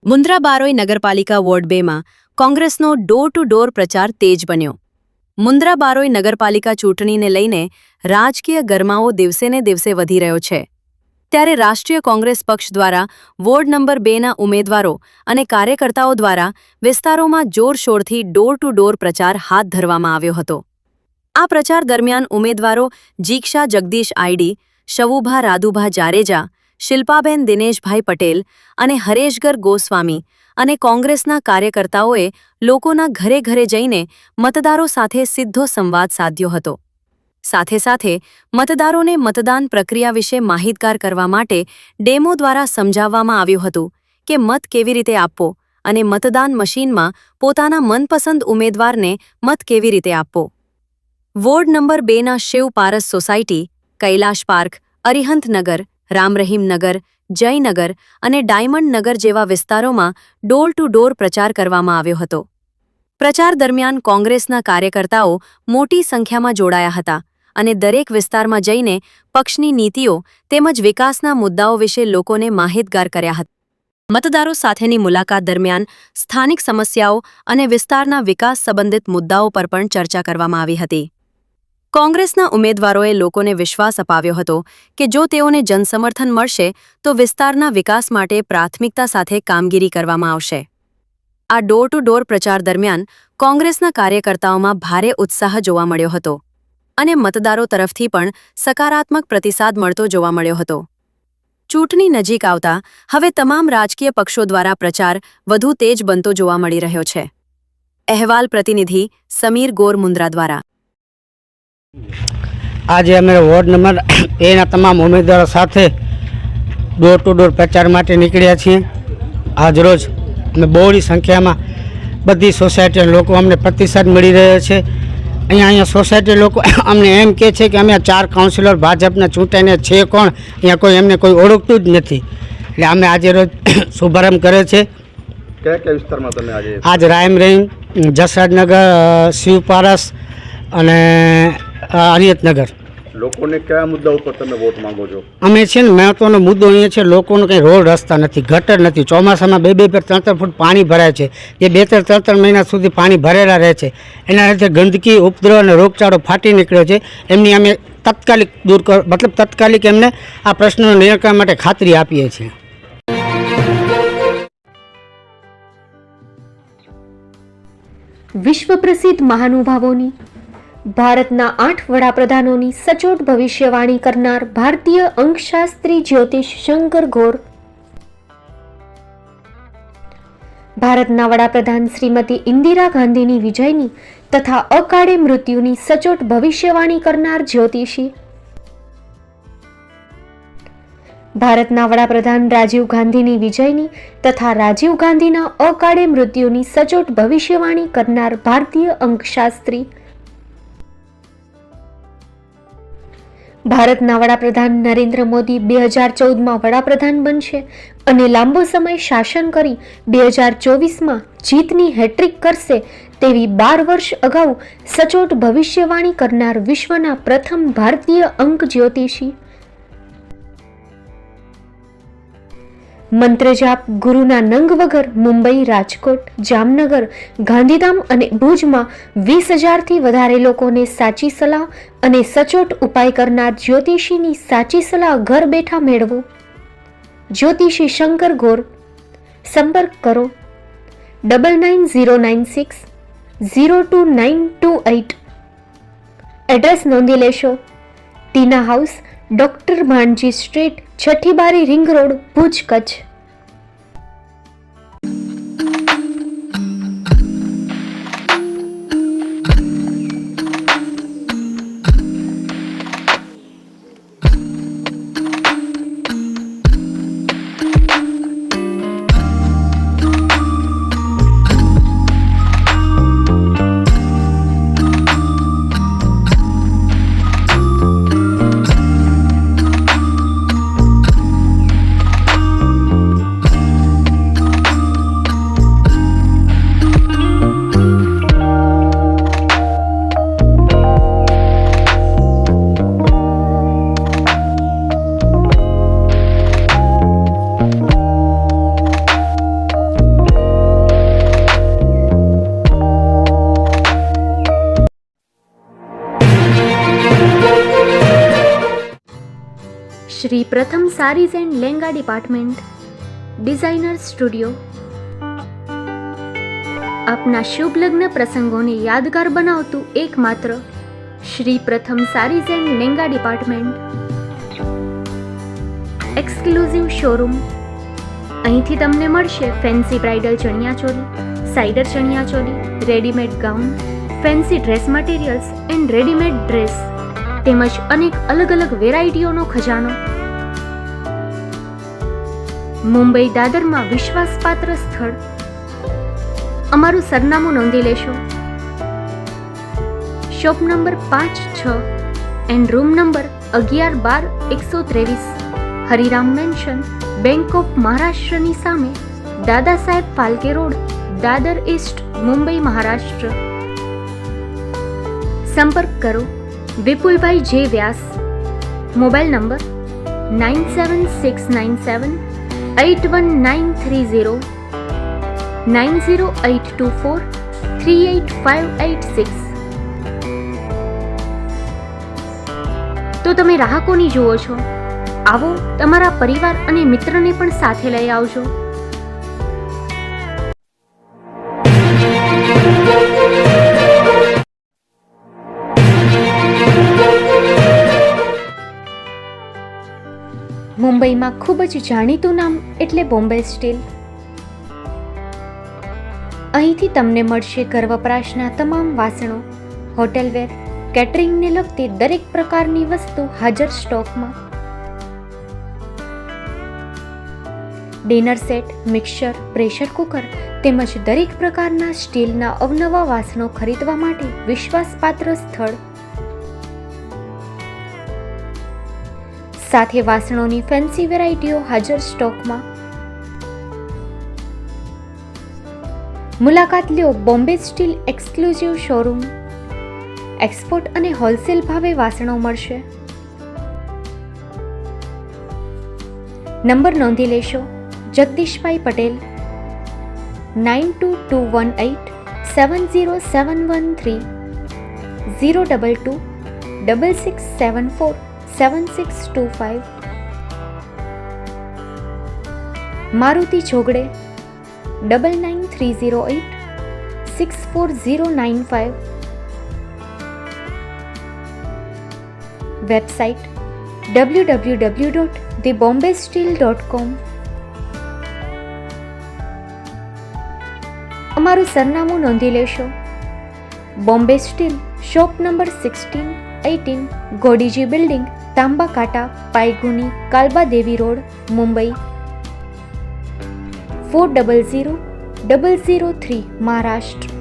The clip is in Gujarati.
મુન્દ્રા બારોઈ નગરપાલિકા વોર્ડ 2માં કોંગ્રેસનો ડોર ટુ ડોર પ્રચાર તેજ બન્યો. મુન્દ્રા બારોઈ નગરપાલિકા ચૂંટણીને લઈને રાજકીય ગરમાવો દિવસેને દિવસે વધી રહ્યો છે. ત્યારે રાષ્ટ્રીય કોંગ્રેસ પક્ષ દ્વારા વોર્ડ નંબર 2ના ઉમેદવારો અને કાર્યકર્તાઓ દ્વારા વિસ્તારોમાં જોરશોરથી ડોર ટુ ડોર પ્રચાર હાથ ધરવામાં આવ્યો હતો. આ પ્રચાર દરમિયાન ઉમેદવારો જીક્ષા જગદીશ આઈડી, શવુભા રાધુભા જારેજા, શિલ્પાબેન દિનેશભાઈ પટેલ અને હરેશગર ગોસ્વામી અને કોંગ્રેસના કાર્યકર્તાઓએ લોકોના ઘરે ઘરે જઈને મતદારો સાથે સીધો સંવાદ સાધ્યો હતો. સાથે સાથે મતદારોને મતદાન પ્રક્રિયા વિશે માહિતગાર કરવા માટે ડેમો દ્વારા સમજાવવામાં આવ્યું હતું કે મત કેવી રીતે આપવો અને મતદાન મશીનમાં પોતાના મનપસંદ ઉમેદવારને મત કેવી રીતે આપવો. વોર્ડ નંબર 2ના શિવ પારસ સોસાયટી, કૈલાશ પાર્ક, અરિહંતનગર, રામરહીમનગર, જયનગર અને ડાયમંડ નગર જેવા વિસ્તારોમાં ડોર ટુ ડોર પ્રચાર કરવામાં આવ્યો હતો. પ્રચાર દરમિયાન કોંગ્રેસના કાર્યકર્તાઓ મોટી સંખ્યામાં જોડાયા હતા અને દરેક વિસ્તારમાં જઈને પક્ષની નીતિઓ તેમજ વિકાસના મુદ્દાઓ વિશે લોકોને માહિતગાર કર્યા હતા. મતદારો સાથેની મુલાકાત દરમિયાન સ્થાનિક સમસ્યાઓ અને વિસ્તારના વિકાસ સંબંધિત મુદ્દાઓ પર પણ ચર્ચા કરવામાં આવી હતી. કોંગ્રેસના ઉમેદવારોએ લોકોને વિશ્વાસ અપાવ્યો હતો કે જો તેઓને જનસમર્થન મળશે તો વિસ્તારના વિકાસ માટે પ્રાથમિકતા સાથે કામગીરી કરવામાં આવશે. આ ડોર ટુ ડોર પ્રચાર દરમિયાન કોંગ્રેસના કાર્યકર્તાઓમાં ભારે ઉત્સાહ જોવા મળ્યો હતો અને મતદારો તરફથી પણ સકારાત્મક પ્રતિસાદ મળતો જોવા મળ્યો હતો. ચૂંટણી નજીક આવતા હવે તમામ રાજકીય પક્ષો દ્વારા પ્રચાર વધુ તેજ બનતો જોવા મળી રહ્યો છે. અહેવાલ પ્રતિનિધિ સમીર ગોર, મુન્દ્રા દ્વારા. આજે અમે વોર્ડ નંબર 2ના તમામ ઉમેદવારો સાથે ડોર ટુ ડોર પ્રચાર માટે નીકળ્યા છીએ. આજરોજ અમે બહોળી સંખ્યામાં બધી સોસાયટીના લોકો અમને પ્રતિસાદ મળી રહ્યો છે. અહીંયા સોસાયટી લોકો અમને એમ કહે છે કે અમે 4 કાઉન્સિલર ભાજપના ચૂંટાઈને છે કોણ, અહીંયા કોઈ એમને કોઈ ઓળખતું જ નથી. એટલે અમે આજે રોજ શુભારંભ કર્યો છે. કયા વિસ્તારમાં તમે આજ રામરહીમ, જસરાજનગર, શિવ પારસ અને અરિહંતનગર. લોકોને કયા મુદ્દા ઉપર તમે વોટ માંગો છો? અમે છે ને મહત્વનો મુદ્દો એ છે, લોકોનો કંઈ રોડ રસ્તા નથી, ગટર નથી. ચોમાસામાં 2-2 પર 3-3 ફૂટ પાણી ભરાય છે. જે 2-3 મહિના સુધી પાણી ભરેલા રહે છે. એના લીધે ગંદકી, ઉપદ્રવ અને રોગચાળો ફાટી નીકળ્યો છે. એમની અમે તાત્કાલિક તાત્કાલિક એમને આ પ્રશ્નનું નિરાકરણ માટે ખાતરી આપીએ છીએ. વિશ્વ પ્રસિદ્ધ મહાનુભાવોની, ભારતના 8 વડાપ્રધાનોની સચોટ ભવિષ્યવાણી કરનાર ભારતીય અંકશાસ્ત્રી જ્યોતિષ શંકર ગોર, ભારતના વડાપ્રધાન શ્રીમતી ઇન્દિરા ગાંધીની વિજયની તથા અકાળે મૃત્યુની સચોટ ભવિષ્યવાણી કરનાર જ્યોતિષી, ભારતના વડાપ્રધાન રાજીવ ગાંધીની વિજયની તથા રાજીવ ગાંધીના અકાળે મૃત્યુની સચોટ ભવિષ્યવાણી કરનાર ભારતીય અંકશાસ્ત્રી, ભારતના વડાપ્રધાન નરેન્દ્ર મોદી 2014માં વડાપ્રધાન બનશે અને લાંબો સમય શાસન કરી 2024માં જીતની હેટ્રિક કરશે તેવી 12 વર્ષ અગાઉ સચોટ ભવિષ્યવાણી કરનાર વિશ્વના પ્રથમ ભારતીય અંક જ્યોતિષી, મંત્રજાપ ગુરુના નંગ વગર મુંબઈ, રાજકોટ, જામનગર, ગાંધીધામ અને ભુજમાં 20,000થી વધારે લોકોને સાચી સલાહ અને સચોટ ઉપાય કરનાર જ્યોતિષીની સાચી સલાહ ઘર બેઠા મેળવો. જ્યોતિષી શંકર ગોર. સંપર્ક કરો 9909602928. એડ્રેસ નોંધી લેશો: Tina house, doctor Bhanji street, Chhathi Bari, ring road, Bhuj, Kutch. Shri Pratham sarees and lehenga department, designer studio. આપના શુભ લગ્ન પ્રસંગોને યાદગાર બનાવતું એકમાત્ર Shri Pratham sarees and lehenga department, exclusive showroom. અહીંથી તમને મળશે ફેન્સી બ્રાઇડલ ચણિયાચોલી, સાઇડર chaniya choli, readymade gown, fancy dress materials and readymade dress તેમજ અનેક અલગ અલગ વેરાયટીઓનો ખજાનો. મુંબઈ દાદરમાં વિશ્વાસપાત્ર સ્થળ. અમારું સરનામું નોંધી લેશો. Shop number 5-6 and room number 11-12-123, Hariram mansion, bank of મહારાષ્ટ્રની સામે, દાદા સાહેબ ફાલ્કે રોડ, દાદર ઈસ્ટ, મુંબઈ, મહારાષ્ટ્ર. સંપર્ક કરો વિપુલભાઈ જે વ્યાસ. Mobile number 9769781930, 9082438586. તો તમે રાહ કોની જુઓ છો? આવો, તમારા પરિવાર અને મિત્રને પણ સાથે લઈ આવજો. મુંબઈમાં ખૂબ જ જાણીતું નામ એટલે બોમ્બે સ્ટીલ. અહીંથી તમને મળશે ઘર વપરાશના તમામ વાસણો, હોટેલવેર, કેટરિંગને લગતી દરેક પ્રકારની વસ્તુ હાજર સ્ટોકમાં. Dinner set, mixer, pressure cooker તેમજ દરેક પ્રકારના સ્ટીલના અવનવા વાસણો ખરીદવા માટે વિશ્વાસપાત્ર સ્થળ. સાથે વાસણોની ફેન્સી વેરાયટીઓ હાજર સ્ટોકમાં. મુલાકાત લ્યો Bombay steel exclusive showroom. Export અને હોલસેલ ભાવે વાસણો મળશે. નંબર નોંધી લેશો. જગદીશભાઈ પટેલ, 9221870713, 02266747625. મારુતિ જોગડે, 9930864095. Website www.thebombasteel.com. અમારું સરનામું નોંધી લેશો. Bombay steel, shop number 16-18, Godiji building, Tamba Kanta, Paydhuni, Kalba Devi road, Mumbai 400003, Maharashtra.